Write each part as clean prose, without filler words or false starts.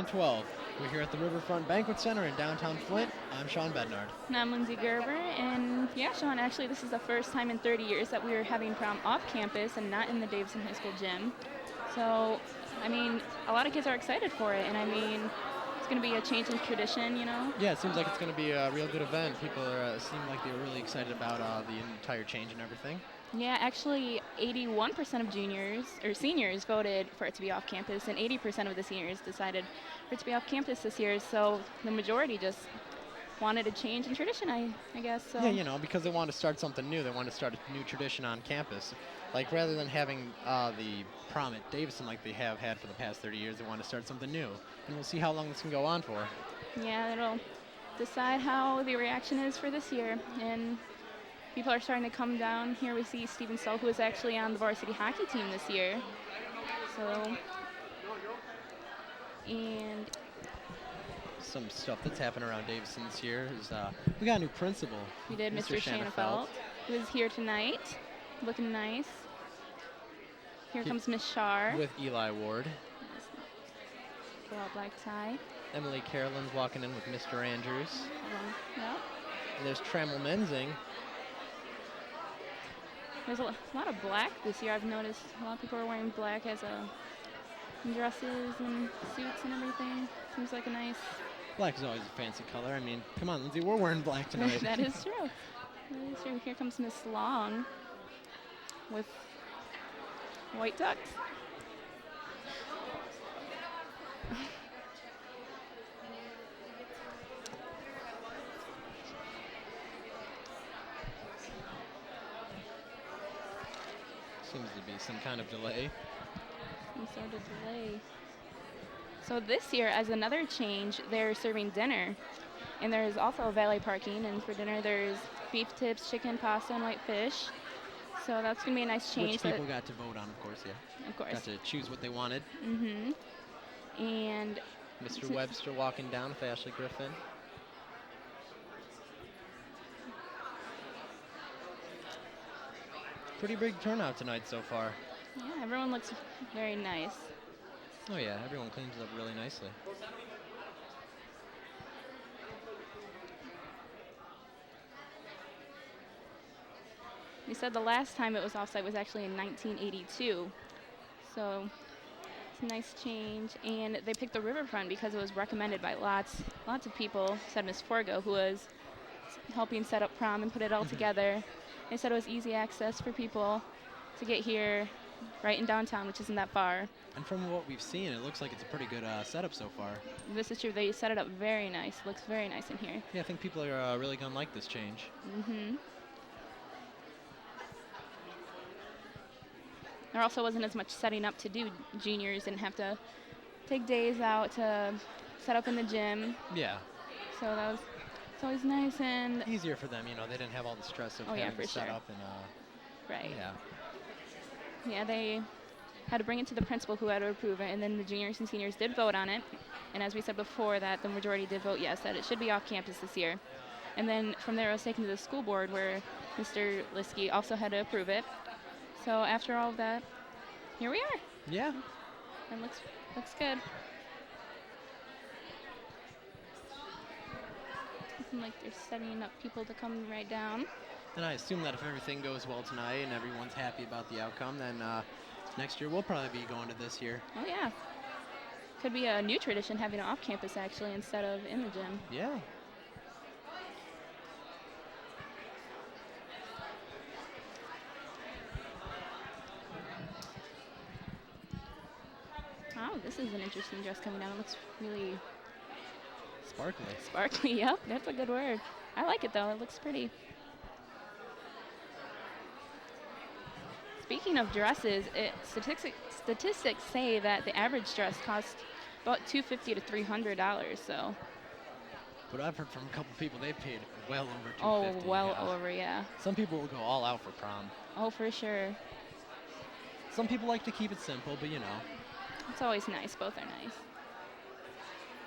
2012. We're here at the Riverfront Banquet Center in downtown Flint. I'm Sean Bednard. And I'm Lindsay Gerber, and yeah, Sean, actually this is the first time in 30 years that we are having prom off campus and not in the Davsion High School gym. So, a lot of kids are excited for it, and it's going to be a change in tradition, Yeah, it seems like it's going to be a real good event. People seem like they're really excited about the entire change and everything. Yeah, actually 81% of juniors or seniors voted for it to be off campus, and 80% of the seniors decided for it to be off campus this year. So the majority just wanted a change in tradition, I guess. So. Yeah, because they want to start something new. They want to start a new tradition on campus. Like, rather than having the prom at Davison like they have had for the past 30 years, they want to start something new. And we'll see how long this can go on for. Yeah, it'll decide how the reaction is for this year. And people are starting to come down. Here we see Steven Stull, who is actually on the varsity hockey team this year. So, and some stuff that's happened around Davison this year is we got a new principal. We did, Mr. Shanafelt, who is here tonight, looking nice. Here comes Miss Shar. With Eli Ward. All black tie. Emily Carolyn's walking in with Mr. Andrews. Yep. And there's Trammell Menzing. There's a lot of black this year. I've noticed a lot of people are wearing black as dresses and suits and everything. Seems like a nice... Black is always a fancy color. Come on, Lindsay, we're wearing black tonight. That is true. That is true. Here comes Miss Long with white ducks. Seems to be some kind of delay. Some sort of delay. So this year, as another change, they're serving dinner. And there's also valet parking. And for dinner, there's beef tips, chicken, pasta, and white fish. So that's going to be a nice change. Which people got to vote on, of course, yeah. Of course. Got to choose what they wanted. Mm-hmm. And Mr. Webster walking down with Ashley Griffin. Pretty big turnout tonight so far. Yeah, everyone looks very nice. Oh yeah, everyone cleans up really nicely. They said the last time it was offsite was actually in 1982. So it's a nice change. And they picked the riverfront because it was recommended by lots of people, said Ms. Forgo, who was helping set up prom and put it all together. They said it was easy access for people to get here right in downtown, which isn't that far. And from what we've seen, it looks like it's a pretty good setup so far. This is true. They set it up very nice. It looks very nice in here. Yeah, I think people are really going to like this change. Mm-hmm. There also wasn't as much setting up to do. Juniors didn't have to take days out to set up in the gym. Yeah. So it's always nice and easier for them, they didn't have all the stress of having to set up and right. Yeah. Yeah, they had to bring it to the principal who had to approve it, and then the juniors and seniors did vote on it. And as we said before, that the majority did vote yes, that it should be off campus this year. And then from there it was taken to the school board where Mr. Liskey also had to approve it. So after all of that, here we are. Yeah. It looks good. Looking like they're setting up people to come right down. And I assume that if everything goes well tonight and everyone's happy about the outcome, then next year we'll probably be going to this year. Oh, yeah. Could be a new tradition having it off campus, actually, instead of in the gym. Yeah. Wow, this is an interesting dress coming down. It looks really... Sparkly. Sparkly, yep. That's a good word. I like it, though. It looks pretty. Speaking of dresses, statistics say that the average dress costs about $250 to $300. So. But I've heard from a couple people they've paid well over $250. Oh, well over, yeah. Some people will go all out for prom. Oh, for sure. Some people like to keep it simple, but It's always nice. Both are nice.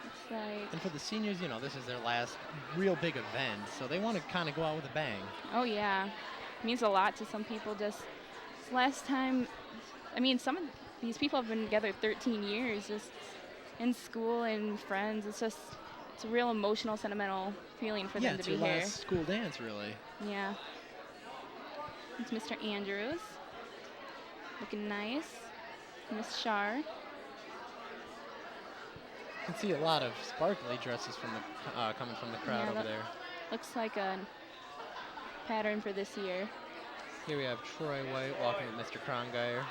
It's like... And for the seniors, this is their last real big event, so they want to kind of go out with a bang. Oh, yeah. It means a lot to some people. Just last time, some of these people have been together 13 years. Just in school and friends. It's a real emotional, sentimental feeling for Yeah, them to it's be your here. last school dance, really. Yeah. It's Mr. Andrews. Looking nice. Miss Shar. You can see a lot of sparkly dresses from the coming from the crowd Yeah, over there. Looks like a pattern for this year. Here we have Troy White walking with Mr. Krongeyer.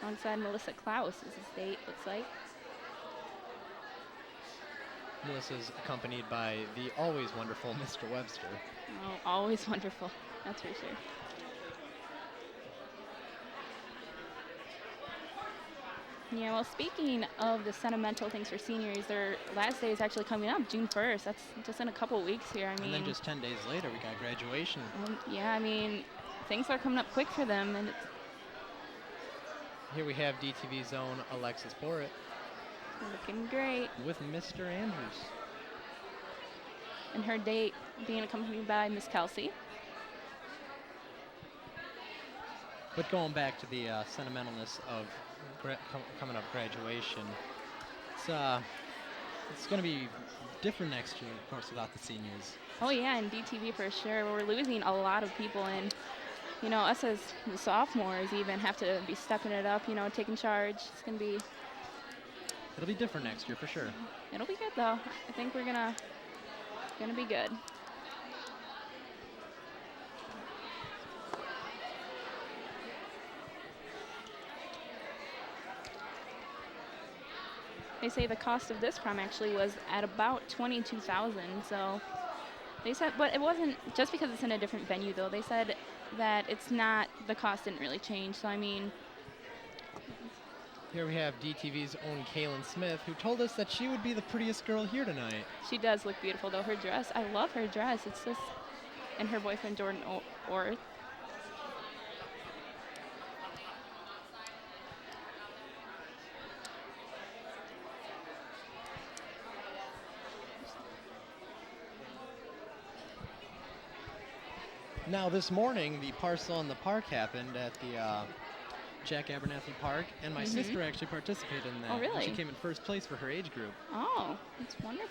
Alongside Melissa Klaus is his date, looks like. Melissa's accompanied by the always wonderful Mr. Webster. Oh, always wonderful. That's for sure. Yeah, well, speaking of the sentimental things for seniors, their last day is actually coming up, June 1st. That's just in a couple weeks here. I mean, And then just 10 days later, we got graduation. yeah, I mean, things are coming up quick for them, and Here we have DTV's own Alexis Porritt looking great. with Mr. Andrews. And her date being accompanied by Miss Kelsey. But going back to the sentimentalness of coming up graduation, it's going to be different next year, of course, without the seniors. Oh yeah, and DTV for sure. We're losing a lot of people, and you know, us as the sophomores even have to be stepping it up. You know, taking charge. It's gonna be. It'll be different next year for sure. It'll be good though. I think we're gonna be good. They say the cost of this prom actually was at about $22,000. So they said, but it wasn't just because it's in a different venue though. They said that it's not, the cost didn't really change. So I mean, Here we have DTV's own Kaylin Smith, who told us that she would be the prettiest girl here tonight. she does look beautiful though. Her dress, I love her dress. It's just, and her boyfriend Jordan Orth. Now, this morning, the Parcel in the Park happened at the Jack Abernathy Park, and my sister actually participated in that. Oh, really? And she came in first place for her age group. Oh, that's wonderful.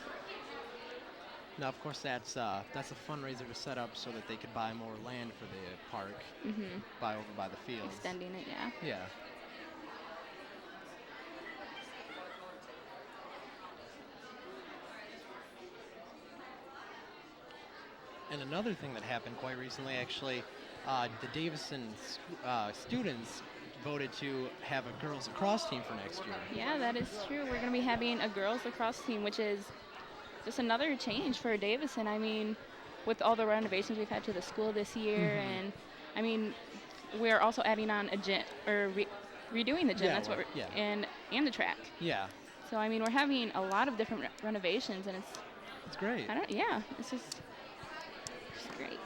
Now, of course, that's a fundraiser to set up so that they could buy more land for the park, over by the fields. Extending it, yeah. Yeah. And another thing that happened quite recently, actually, the Davison students voted to have a girls lacrosse team for next year. Yeah, that is true. We're going to be having a girls lacrosse team, which is just another change for Davison. I mean, with all the renovations we've had to the school this year, and I mean, we're also adding on a gym, or redoing the gym. Yeah, that's what yeah. and the track. Yeah. So I mean, we're having a lot of different renovations, and It's great. it's just great.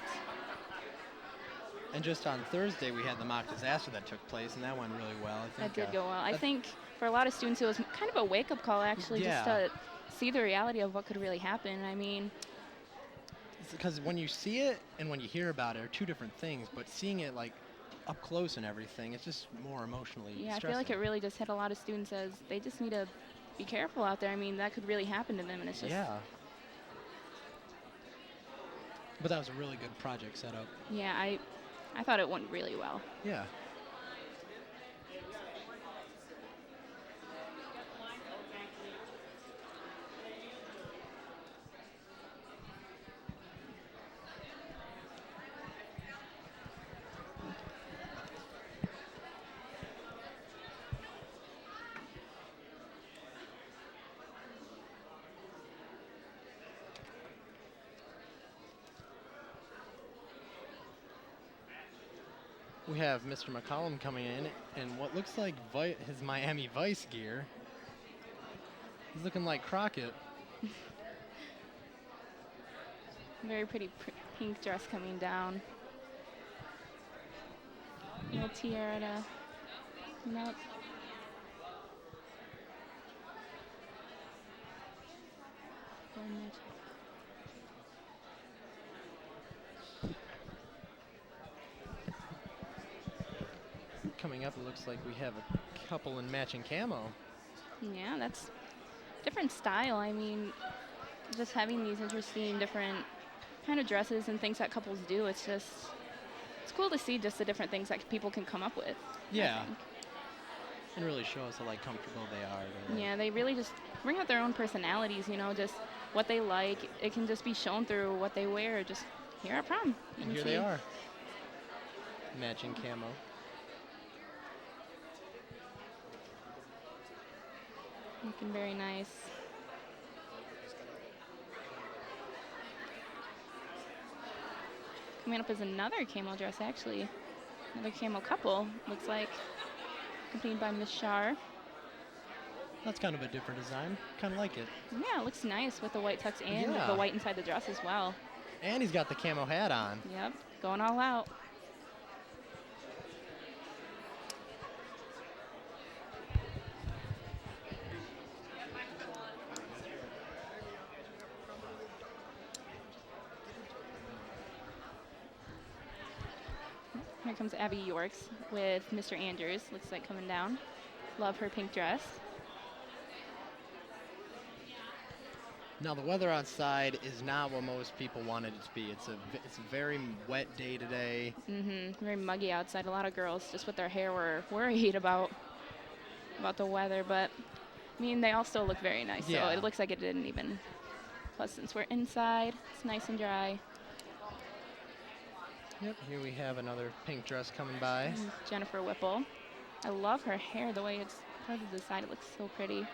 And just on Thursday, we had the mock disaster that took place, and that went really well. I think, That did go well. I think for a lot of students, it was kind of a wake-up call, actually, just to see the reality of what could really happen. I mean, because when you see it and when you hear about it are two different things, but seeing it like up close and everything, it's just more emotionally yeah, stressing. I feel like it really just hit a lot of students as they just need to be careful out there. I mean, that could really happen to them, and it's just But that was a really good project set up. yeah, I thought it went really well. Yeah. We have Mr. McCollum coming in in what looks like his Miami Vice gear. He's looking like Crockett. Very pretty pink dress coming down. Little tiara to come up. Coming up, it looks like we have a couple in matching camo. Yeah, that's different style. I mean, just having these interesting different kind of dresses and things that couples do. It's cool to see just the different things that people can come up with. Yeah. I think. It really shows how like comfortable they are. Yeah, they really just bring out their own personalities, just what they like. It can just be shown through what they wear just here at prom. And here they are. Matching camo. Looking very nice. Coming up is another camo dress, actually. Another camo couple, looks like. Accompanied by Miss Shar. That's kind of a different design. Kind of like it. Yeah, it looks nice with the white tux and the white inside the dress as well. And he's got the camo hat on. Yep, going all out. Here comes Abby Yorks with Mr. Andrews. Looks like coming down. Love her pink dress. Now the weather outside is not what most people wanted it to be. It's a very wet day today. Very muggy outside. A lot of girls just with their hair were worried about the weather, but I mean they all still look very nice. Yeah. So it looks like it didn't even. Plus since we're inside, it's nice and dry. Yep, here we have another pink dress coming by. Jennifer Whipple. I love her hair, the way it's parted to the side. It looks so pretty.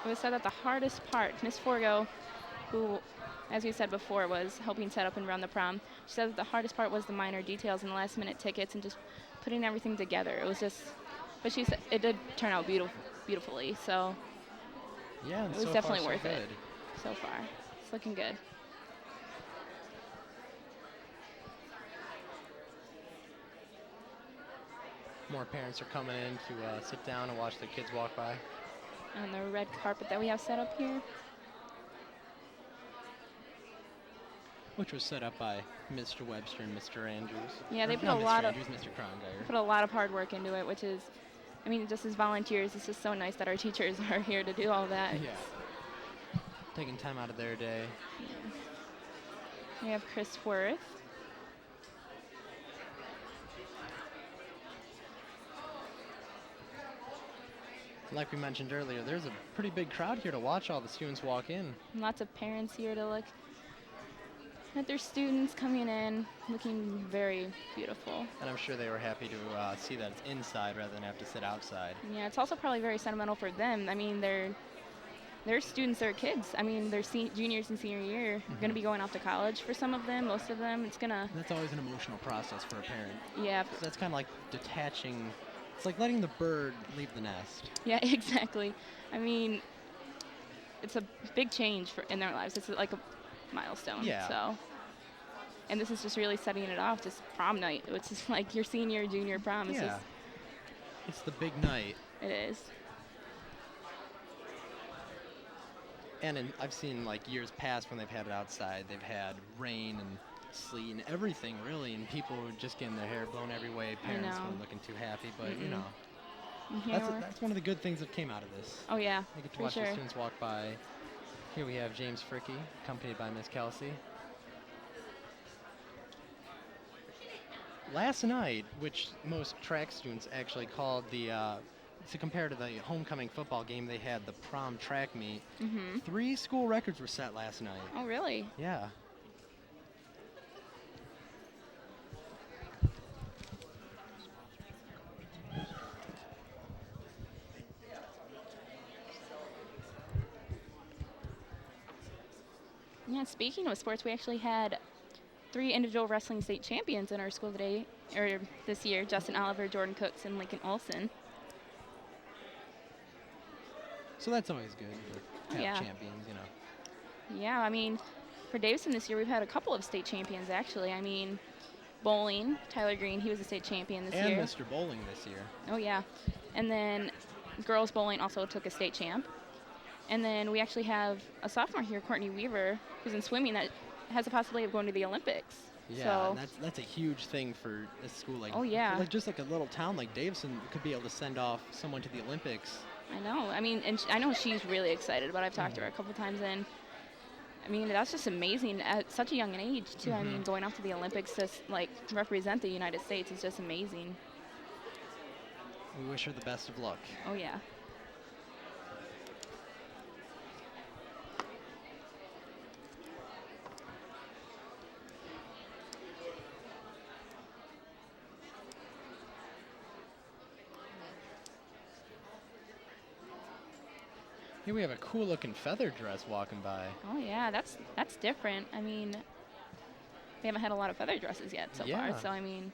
It was said that the hardest part, Miss Forgo, who, as we said before, was helping set up and run the prom, she said that the hardest part was the minor details and the last-minute tickets and just putting everything together. It was just, but she said it did turn out beautifully. So yeah, it was so definitely far, worth so it. So far, it's looking good. More parents are coming in to sit down and watch their kids walk by. On the red carpet that we have set up here. Which was set up by Mr. Webster and Mr. Andrews. Yeah, they Or put not a Mr. lot Andrews, Mr. Krongeyer. put a lot of hard work into it, which is, I mean, just as volunteers, it's just so nice that our teachers are here to do all that. Yeah. Taking time out of their day. We have Chris Worth. Like we mentioned earlier, there's a pretty big crowd here to watch all the students walk in. Lots of parents here to look at their students coming in, looking very beautiful. And I'm sure they were happy to see that it's inside rather than have to sit outside. Yeah, it's also probably very sentimental for them. I mean, they're students, they're kids. I mean, they're juniors and senior year. They're going to be going off to college for some of them, most of them. It's going to... That's always an emotional process for a parent. Yeah. So that's kind of like detaching. It's like letting the bird leave the nest. Yeah, exactly. I mean, it's a big change in their lives. It's like a milestone. Yeah. So, and this is just really setting it off. Just prom night. It's just like your senior, junior prom. It's Yeah. It's the big night. It is. And I've seen like years past when they've had it outside, they've had rain and sleet and everything really, and people were just getting their hair blown every way. Parents weren't looking too happy, but you know, that's one of the good things that came out of this. Oh yeah, They get to watch the students walk by. Here we have James Fricky, accompanied by Miss Kelsey. Last night, which most track students actually called to compare to the homecoming football game, they had the prom track meet. 3 school records were set last night. Oh really? Yeah. Yeah, speaking of sports, we actually had 3 individual wrestling state champions in our school today, or this year: Justin Oliver, Jordan Cooks, and Lincoln Olson. So that's always good to have champions, you know. Yeah, I mean, for Davison this year, we've had a couple of state champions, actually. I mean, bowling, Tyler Green, he was a state champion this year. And Mr. Bowling this year. Oh, yeah. And then girls bowling also took a state champ. And then we actually have a sophomore here, Courtney Weaver, who's in swimming, that has a possibility of going to the Olympics. Yeah, so and that's a huge thing for a school like. Oh yeah. Just like a little town like Davison could be able to send off someone to the Olympics. I know. I mean, and I know she's really excited, but I've talked to her a couple times, and I mean, that's just amazing at such a young age too. I mean, going off to the Olympics to like represent the United States is just amazing. We wish her the best of luck. Oh yeah. Here we have a cool looking feather dress walking by. Oh yeah, that's different. I mean, we haven't had a lot of feather dresses yet so far, so I mean.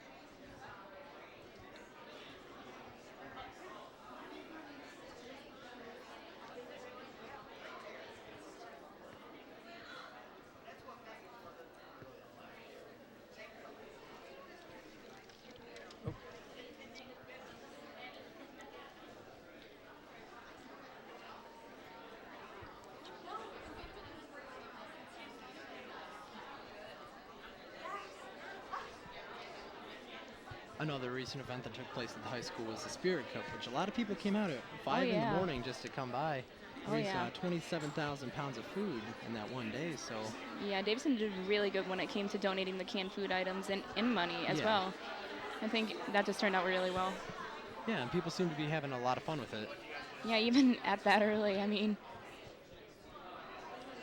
Another recent event that took place at the high school was the Spirit Cup, which a lot of people came out at 5 in the morning just to come by. Raised 27,000 pounds of food in that one day. So yeah, Davison did really good when it came to donating the canned food items and in money as well. I think that just turned out really well. Yeah, and people seem to be having a lot of fun with it. Yeah, even at that early, I mean.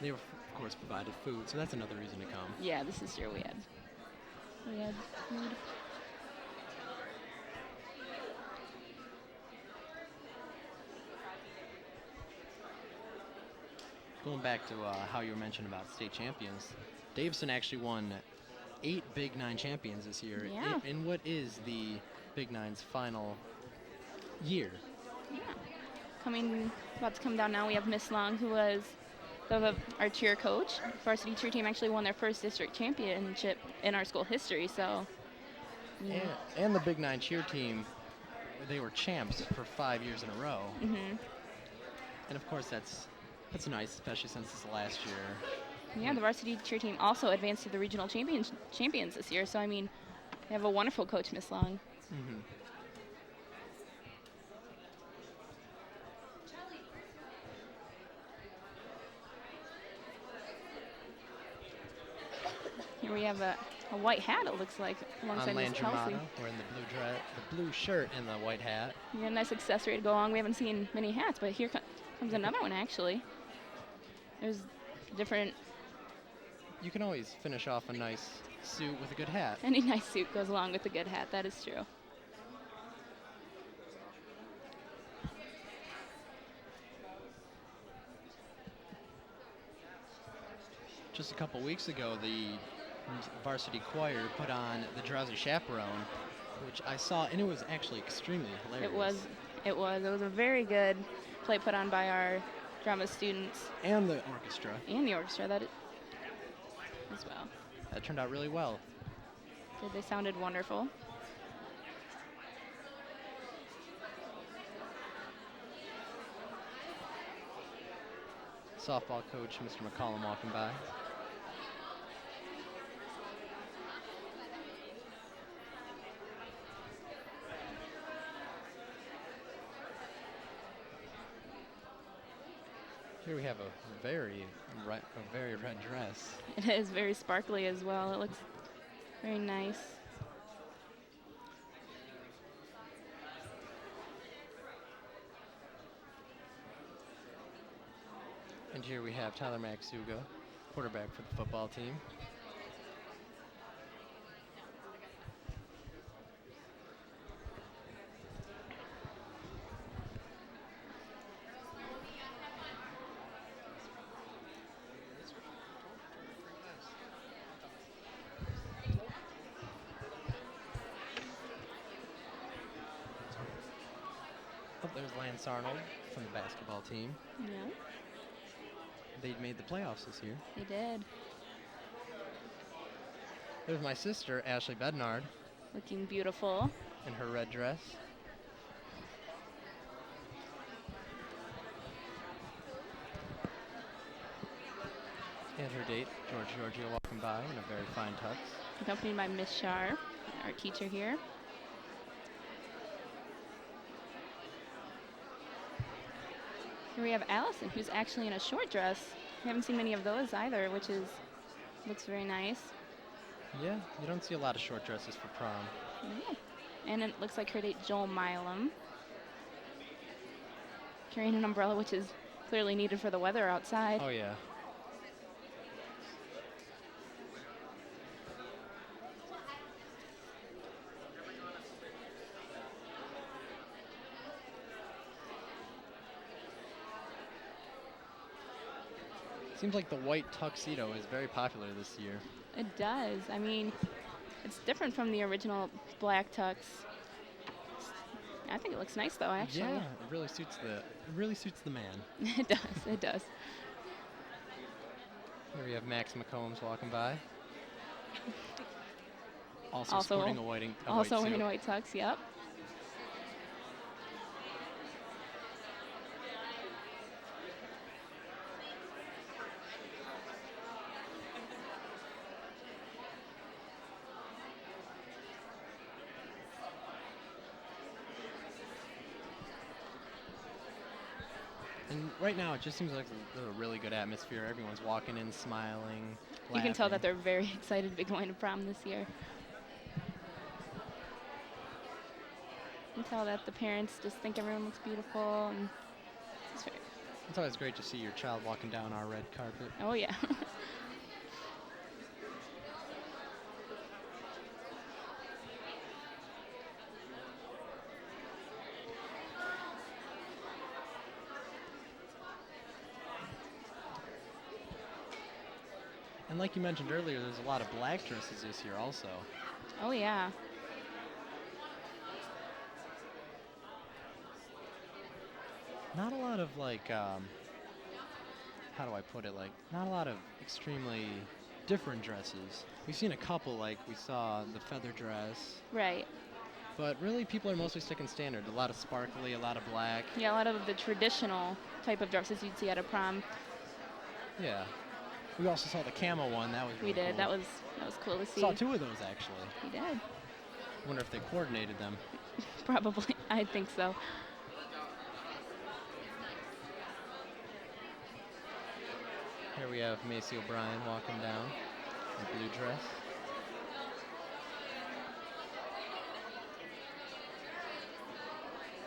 They were, of course, provided food, so that's another reason to come. Yeah, this is true. We had food. Going back to how you were mentioning about state champions, Davison actually won 8 Big Nine champions this year. Yeah. In what is the Big Nine's final year? Yeah. About to come down now, we have Miss Long, who was our cheer coach. Varsity cheer team actually won their first district championship in our school history, so. Yeah. And the Big Nine cheer team, they were champs for 5 years in a row. And of course, that's nice, especially since it's the last year. Yeah, the varsity cheer team also advanced to the regional champions this year. So, I mean, they have a wonderful coach, Miss Long. Here we have a white hat, it looks like, alongside Miss Kelsey. Wearing the blue shirt and the white hat. Yeah, nice accessory to go along. We haven't seen many hats, but here comes another one, actually. There's different. You can always finish off a nice suit with a good hat. Any nice suit goes along with a good hat, that is true. Just a couple weeks ago, the varsity choir put on the Drowsy Chaperone, which I saw, and it was actually extremely hilarious. It was a very good play put on by our drama students. And the orchestra. That as well. That turned out really well. They sounded wonderful. Softball coach, Mr. McCollum, walking by. Here we have a very red dress. It is very sparkly as well. It looks very nice. And here we have Tyler Maxuga, quarterback for the football team. There's Lance Arnold from the basketball team. Yeah. They'd made the playoffs this year. They did. There's my sister, Ashley Bednard. Looking beautiful. In her red dress. And And her date, George Giorgio, walking by in a very fine tux. Accompanied by Miss Shar, our teacher here. Here we have Allison, who's actually in a short dress. We haven't seen many of those either, which looks very nice. Yeah, you don't see a lot of short dresses for prom. Yeah. And it looks like her date, Joel Milam, carrying an umbrella, which is clearly needed for the weather outside. Oh, yeah. Seems like the white tuxedo is very popular this year. It does. I mean, it's different from the original black tux. I think it looks nice though, actually. Yeah, it really suits the man. It does. It does. Here we have Max McCombs walking by. Also sporting a white Also suit. in a white tux. Yep. And right now, it just seems like there's a really good atmosphere. Everyone's walking in, smiling, laughing. You can tell that they're very excited to be going to prom this year. You can tell that the parents just think everyone looks beautiful. And it's always great to see your child walking down our red carpet. Oh, yeah. And like you mentioned earlier, there's a lot of black dresses this year also. Oh, yeah. Not a lot of how do I put it? Not a lot of extremely different dresses. We've seen a couple, like we saw the feather dress. Right. But really, people are mostly sticking standard. A lot of sparkly, a lot of black. Yeah, a lot of the traditional type of dresses you'd see at a prom. Yeah. We also saw the camo one. That was really We did. Cool. That was cool to see. Saw two of those actually. We did. Wonder if they coordinated them. Probably. I think so. Here we have Macy O'Brien walking down in a blue dress.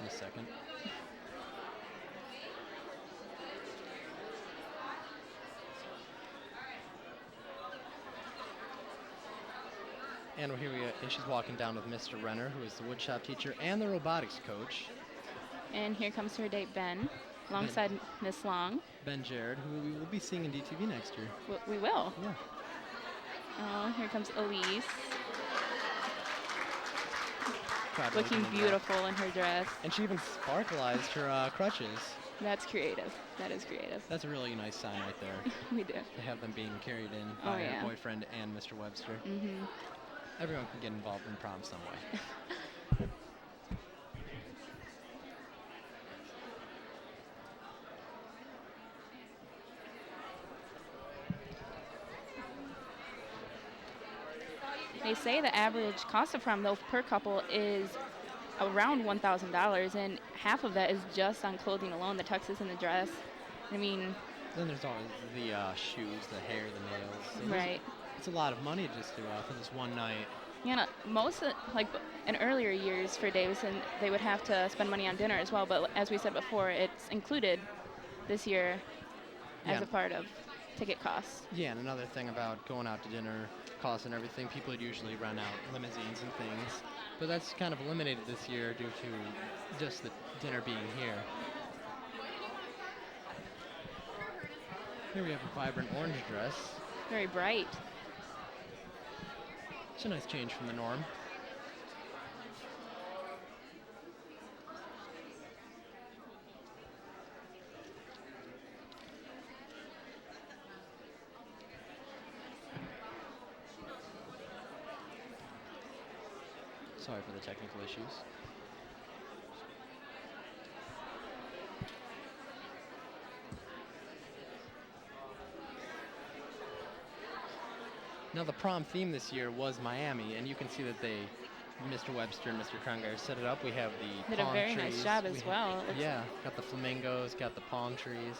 In a second. And she's walking down with Mr. Renner, who is the woodshop teacher and the robotics coach. And here comes her date, Ben, alongside Miss Long. Ben Jared, who we will be seeing in DTV next year. We will. Yeah. Oh, here comes Elise. Looking beautiful in her dress. And she even sparkleized her crutches. That's creative. That is creative. That's a really nice sign right there. We do. To have them being carried in by her boyfriend and Mr. Webster. Mm-hmm. Everyone can get involved in prom some way. They say the average cost of prom, though, per couple is around $1,000, and half of that is just on clothing alone, the tuxes and the dress. I mean... Then there's always the shoes, the hair, the nails. Right. It's a lot of money just for this one night. You know, in earlier years for Davison, they would have to spend money on dinner as well, but as we said before, it's included this year as a part of ticket costs. Yeah, and another thing about going out to dinner, costs and everything, people would usually rent out limousines and things, but that's kind of eliminated this year due to just the dinner being here. Here we have a vibrant orange dress. Very bright. It's a nice change from the norm. Sorry for the technical issues. Now, the prom theme this year was Miami, and you can see that Mr. Webster and Mr. Krongeyer set it up. We have the Did palm a very trees. nice job as well. Yeah, got the flamingos, got the palm trees.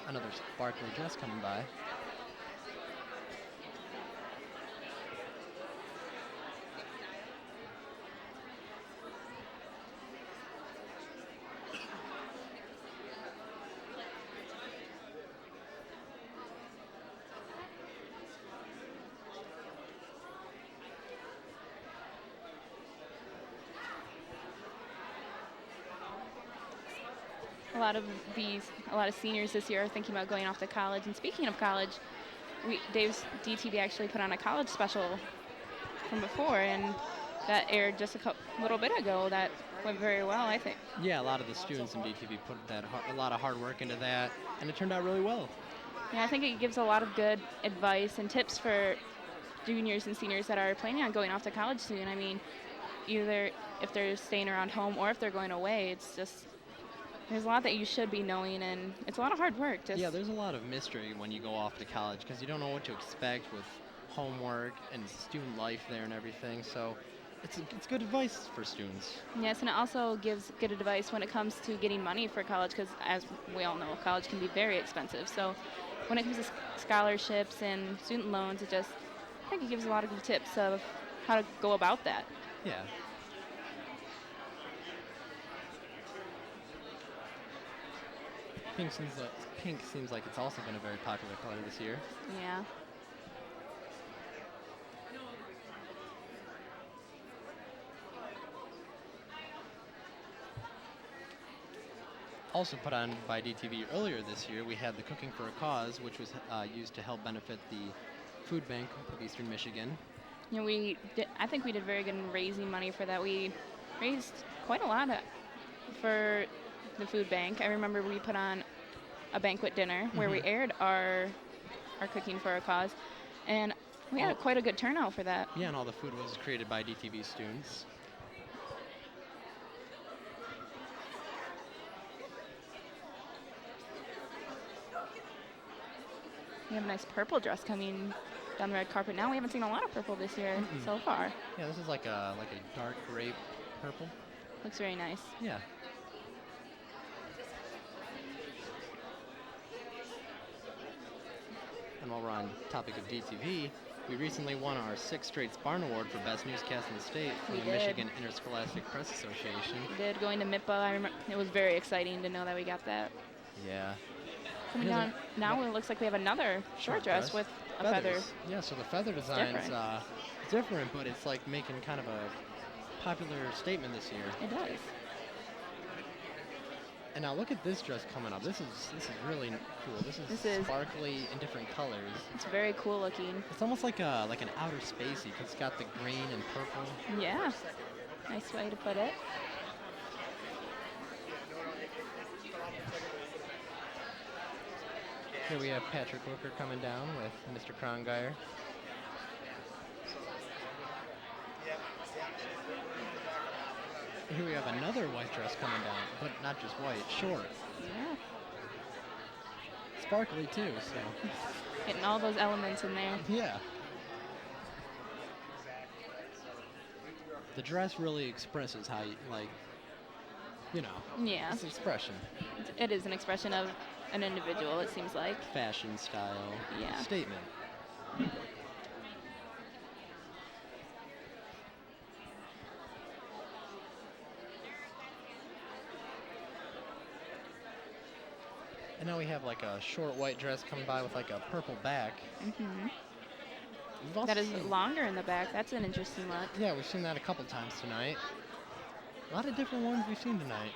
Another sparkly dress coming by. A lot of seniors this year are thinking about going off to college. And speaking of college, Dave's DTV actually put on a college special from before, and that aired just a little bit ago. That went very well, I think. Yeah, a lot of the students in DTV put a lot of hard work into that, and it turned out really well. Yeah, I think it gives a lot of good advice and tips for juniors and seniors that are planning on going off to college soon. I mean, either if they're staying around home or if they're going away, it's just there's a lot that you should be knowing, and it's a lot of hard work. Yeah, there's a lot of mystery when you go off to college because you don't know what to expect with homework and student life there and everything. So it's good advice for students. Yes, and it also gives good advice when it comes to getting money for college because, as we all know, college can be very expensive. So when it comes to scholarships and student loans, I think it gives a lot of good tips of how to go about that. Yeah. Pink seems like it's also been a very popular color this year. Yeah. Also put on by DTV earlier this year, we had the Cooking for a Cause, which was used to help benefit the food bank of Eastern Michigan. You know, I think we did very good in raising money for that. We raised quite a lot for the food bank. I remember we put on a banquet dinner where we aired our Cooking for a Cause, and we had quite a good turnout for that. Yeah, and all the food was created by DTV students. We have a nice purple dress coming down the red carpet now. We haven't seen a lot of purple this year so far. Yeah, this is like a dark grape purple. Looks very nice. Yeah. And while we're on topic of DTV, we recently won our 6th straight Sparn Award for Best Newscast in the State from the Michigan Interscholastic Press Association. We did. Going to MIPA, I remember it was very exciting to know that we got that. Yeah. Coming down now, it looks like we have another short dress with a feather. Yeah, so the feather design's different, but it's like making kind of a popular statement this year. It does. And now look at this dress coming up. This is really cool. This is sparkly in different colors. It's very cool looking. It's almost like an outer spacey because it's got the green and purple. Yeah, nice way to put it. Here we have Patrick Rooker coming down with Mr. Krongeyer. Here we have another white dress coming down, but not just white, short. Yeah. Sparkly too, so. Getting all those elements in there. Yeah. The dress really expresses how you, Yeah. It's expression. It is an expression of an individual, it seems like. Fashion, style, yeah. Statement. And now we have like a short white dress coming by with like a purple back. That is longer in the back. That's an interesting look. Yeah, we've seen that a couple times tonight. A lot of different ones we've seen tonight.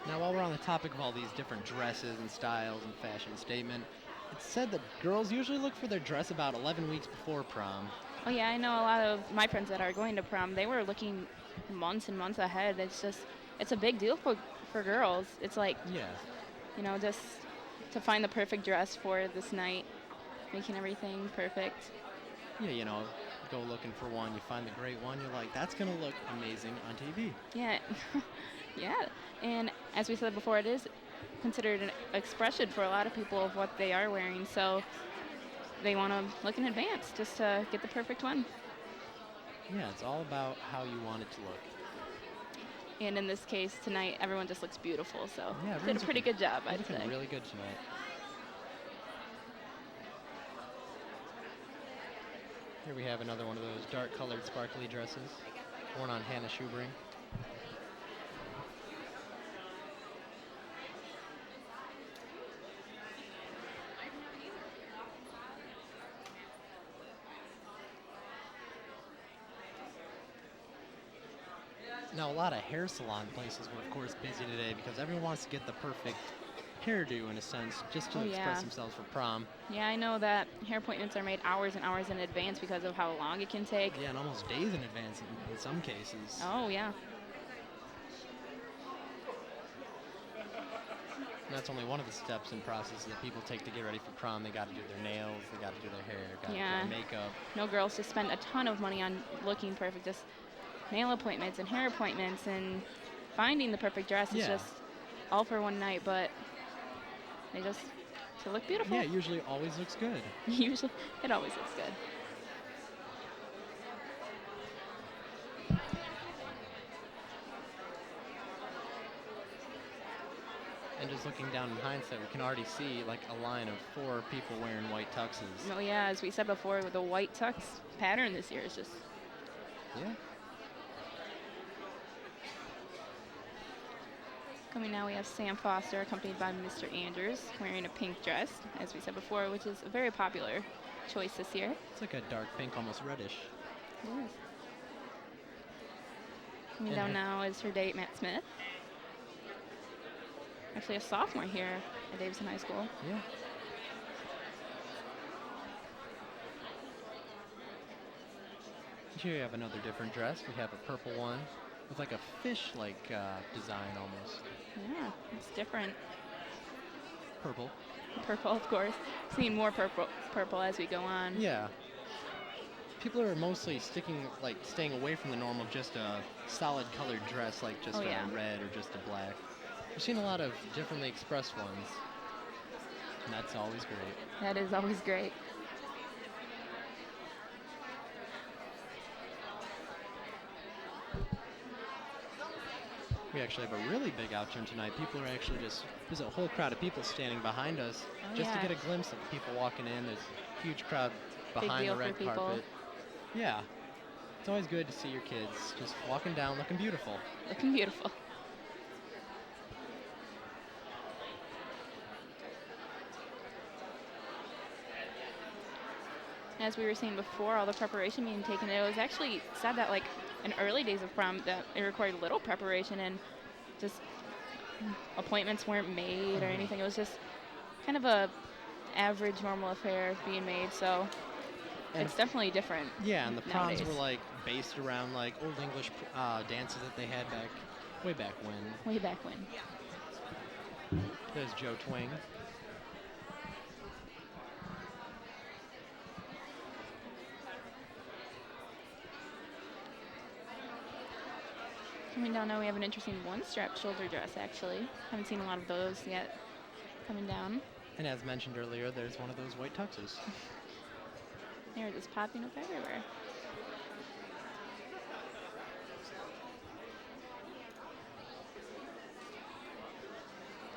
Now, while we're on the topic of all these different dresses and styles and fashion statement, it's said that girls usually look for their dress about 11 weeks before prom. Oh yeah, I know a lot of my friends that are going to prom, they were looking months and months ahead. It's a big deal for girls. It's like, just to find the perfect dress for this night. making everything perfect. Yeah, go looking for one, you find the great one, you're like, that's going to look amazing on TV. Yeah, yeah. And as we said before, it is considered an expression for a lot of people of what they are wearing. So they want to look in advance just to get the perfect one. Yeah, it's all about how you want it to look. And in this case, tonight, everyone just looks beautiful. So yeah, did a pretty good job, I'd say. Really good tonight. Here we have another one of those dark-colored, sparkly dresses worn on Hannah Schubring. Now, a lot of hair salon places were, of course, busy today because everyone wants to get the perfect hairdo, in a sense, just to express themselves for prom. Yeah, I know that hair appointments are made hours and hours in advance because of how long it can take. Yeah, and almost days in advance in some cases. Oh, yeah. And that's only one of the steps in process that people take to get ready for prom. They got to do their nails, they got to do their hair, got to do their makeup. No girls just spend a ton of money on looking perfect. Just nail appointments and hair appointments and finding the perfect dress is just all for one night, but they just to look beautiful. Yeah, it usually always looks good. Usually, it always looks good. And just looking down in hindsight, we can already see like a line of 4 people wearing white tuxes. Oh yeah, as we said before, with the white tux pattern this year is just... Yeah. Coming now, we have Sam Foster, accompanied by Mr. Andrews, wearing a pink dress, as we said before, which is a very popular choice this year. It's like a dark pink, almost reddish. It is. Coming down now is her date, Matt Smith. Actually a sophomore here at Davison High School. Yeah. Here you have another different dress. We have a purple one with like a fish-like design almost. Yeah, it's different. Purple. Purple, of course. Seeing more purple as we go on. Yeah. People are mostly staying away from the normal, just a solid colored dress, like just a red or just a black. We've seen a lot of differently expressed ones, and that's always great. That is always great. We actually have a really big outturn tonight. People are actually there's a whole crowd of people standing behind us to get a glimpse of the people walking in. There's a huge crowd behind the red carpet. Yeah. It's always good to see your kids just walking down looking beautiful. Looking beautiful. As we were saying before, all the preparation being taken, it was actually said that like in early days of prom that it required little preparation and just appointments weren't made or anything. It was just kind of a average normal affair being made, so it's definitely different. Yeah, and the proms nowadays. were like based around like old English dances that they had way back when. Way back when. There's Joe Twing. Coming down now, we have an interesting one-strap shoulder dress, actually. Haven't seen a lot of those yet coming down. And as mentioned earlier, there's one of those white tuxes. They're just popping up everywhere.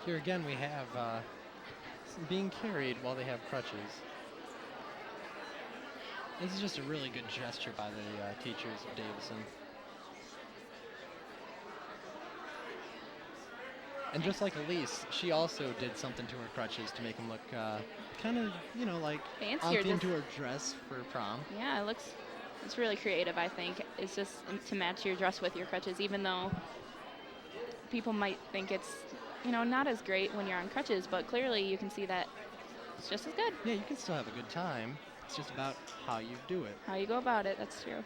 Here again, we have being carried while they have crutches. This is just a really good gesture by the teachers of Davison. And just like Elise, she also did something to her crutches to make them look kind of, like fancier on theme to her dress for prom. Yeah, it's really creative, I think. It's just to match your dress with your crutches, even though people might think it's, not as great when you're on crutches, but clearly you can see that it's just as good. Yeah, you can still have a good time. It's just about how you do it. How you go about it, that's true.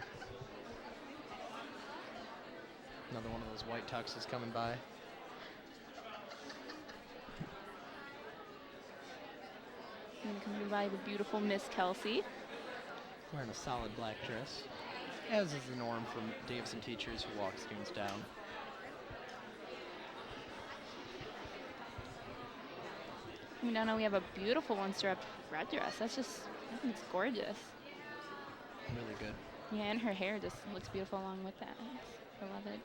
Another one of those white tuxes coming by. Being accompanied by the beautiful Miss Kelsey. Wearing a solid black dress, as is the norm for Davison teachers who walk students down. Coming down now, we have a beautiful one-strap red dress. I think it's gorgeous. Really good. Yeah, and her hair just looks beautiful along with that. I love it.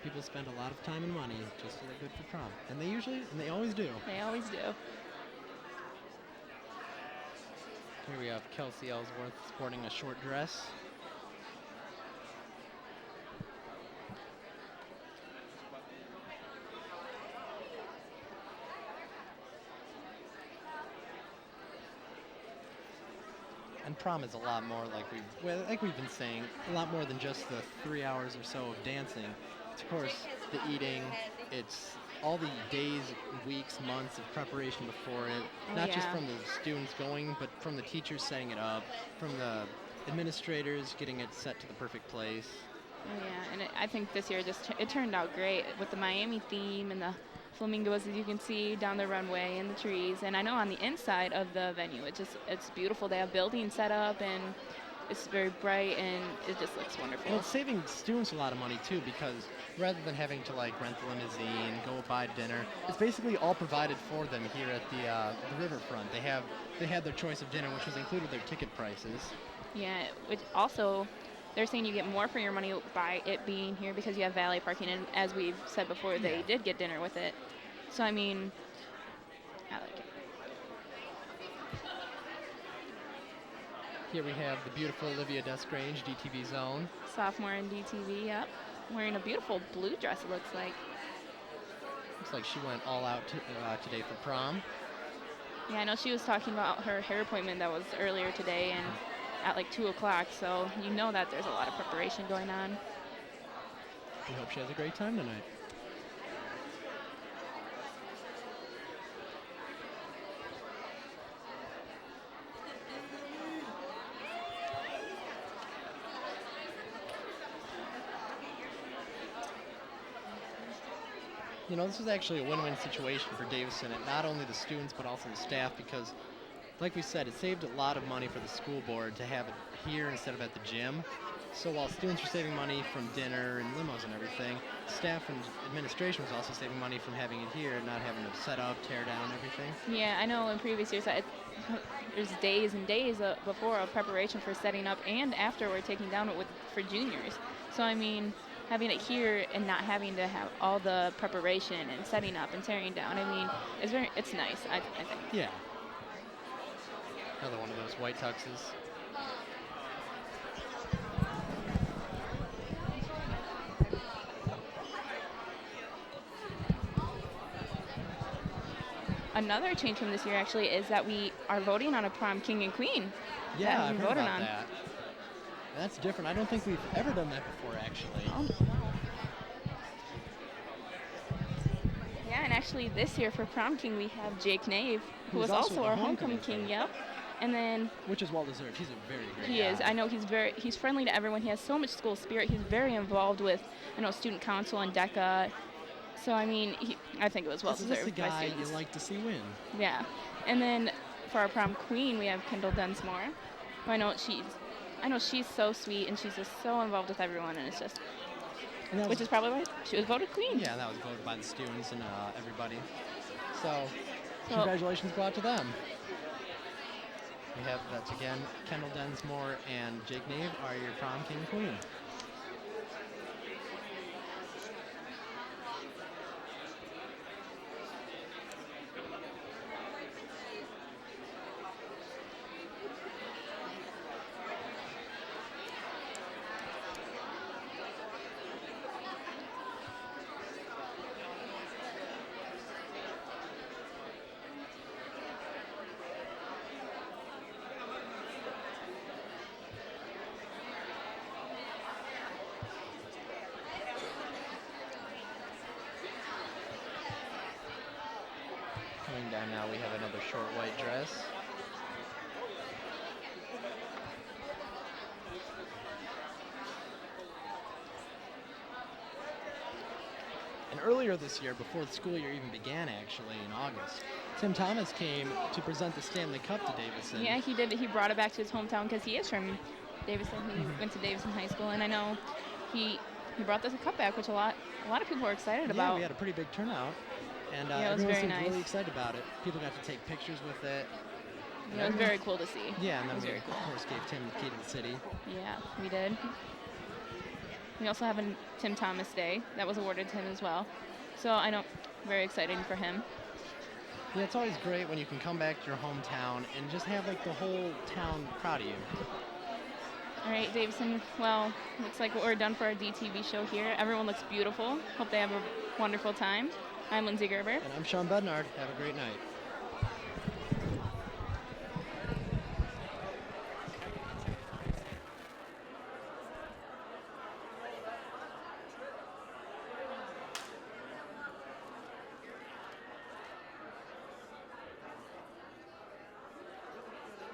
People spend a lot of time and money just to look good for prom. And they always do. They always do. Here we have Kelsey Ellsworth sporting a short dress. And prom is a lot more like we've been saying, a lot more than just the 3 hours or so of dancing. It's of course the eating, it's all the days, weeks, months of preparation before it, not just from the students going, but from the teachers setting it up, from the administrators getting it set to the perfect place. Oh, yeah, and I think this year it turned out great with the Miami theme and the flamingos, as you can see down the runway and the trees. And I know on the inside of the venue, it's beautiful. They have buildings set up and it's very bright and it just looks wonderful. And it's saving students a lot of money too, because rather than having to like rent the limousine, go buy dinner, it's basically all provided for them here at the riverfront. They had their choice of dinner, which was included their ticket prices. Yeah, which also they're saying you get more for your money by it being here because you have valet parking, and as we've said before, they did get dinner with it. So I mean, I like it. Here we have the beautiful Olivia Desgrange, DTV Zone. Sophomore in DTV, yep. Wearing a beautiful blue dress, it looks like. Looks like she went all out today for prom. Yeah, I know she was talking about her hair appointment that was earlier today and at like 2 o'clock, so you know that there's a lot of preparation going on. We hope she has a great time tonight. You know, this is actually a win-win situation for Davison, and not only the students but also the staff, because like we said, it saved a lot of money for the school board to have it here instead of at the gym. So while students were saving money from dinner and limos and everything, staff and administration was also saving money from having it here and not having to set up, tear down everything. Yeah, I know in previous years there's days and days before of preparation for setting up and after we're taking down it for juniors. So I mean, having it here and not having to have all the preparation and setting up and tearing down, I mean, it's nice, I think. Yeah. Another one of those white tuxes. Another change from this year actually is that we are voting on a prom king and queen. Yeah, I've heard about that. That's different. I don't think we've ever done that before, actually. Oh. Yeah, and actually this year for prom king we have Jake Nave, who was also our homecoming king. Yep. And then, which is well deserved. He's a very great guy. He is. I know he's friendly to everyone. He has so much school spirit. He's very involved with, student council and DECA. So I mean, I think it was well deserved. This is the guy you like to see win. Yeah. And then for our prom queen, we have Kendall Densmore. I know she's so sweet and she's just so involved with everyone, and it's just, which is probably why she was voted queen. Yeah, that was voted by the students and everybody. So congratulations go out to them. We have, that's again, Kendall Densmore and Jake Nave are your prom king and queen. Coming down now, we have another short white dress. And earlier this year, before the school year even began actually, in August, Tim Thomas came to present the Stanley Cup to Davison. Yeah, he did. He brought it back to his hometown because he is from Davison. He went to Davison High School, and I know he brought the cup back, which a lot of people were excited about. Yeah, we had a pretty big turnout, and it was everyone very seemed nice. really excited about it. People got to take pictures with it. It was very cool to see. Yeah, and then we, of course, gave Tim the key to the city. Yeah, we did. We also have a Tim Thomas Day that was awarded to him as well. So I know, very exciting for him. Yeah, it's always great when you can come back to your hometown and just have like the whole town proud of you. All right, Davison, well, looks like we're done for our DTV show here. Everyone looks beautiful. Hope they have a wonderful time. I'm Lindsay Gerber. And I'm Sean Bednard. Have a great night.